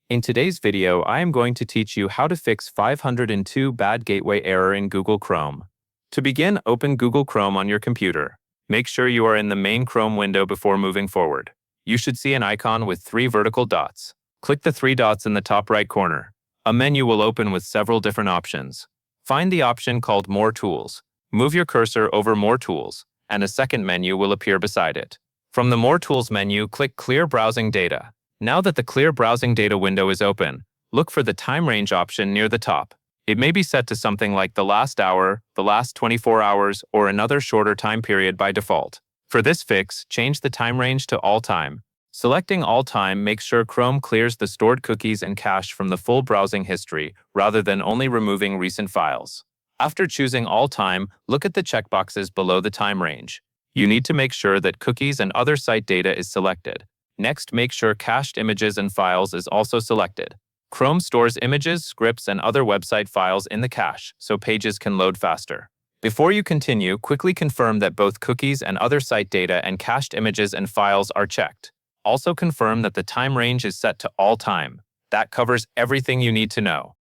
In today's video, I am going to teach you how to fix 502 bad gateway error in Google Chrome. To begin, open Google Chrome on your computer. Make sure you are in the main Chrome window before moving forward. You should see an icon with 3 vertical dots. Click the 3 dots in the top right corner. A menu will open with several different options. Find the option called More Tools. Move your cursor over More Tools, and a second menu will appear beside it. From the More Tools menu, click Clear Browsing Data. Now that the Clear Browsing Data window is open, look for the Time Range option near the top. It may be set to something like the last hour, the last 24 hours, or another shorter time period by default. For this fix, change the time range to All Time. Selecting All Time makes sure Chrome clears the stored cookies and cache from the full browsing history rather than only removing recent files. After choosing All Time, look at the checkboxes below the time range. You need to make sure that cookies and other site data is selected. Next, make sure Cached Images and Files is also selected. Chrome stores images, scripts, and other website files in the cache, so pages can load faster. Before you continue, quickly confirm that both cookies and other site data and cached images and files are checked. Also confirm that the time range is set to All Time. That covers everything you need to know.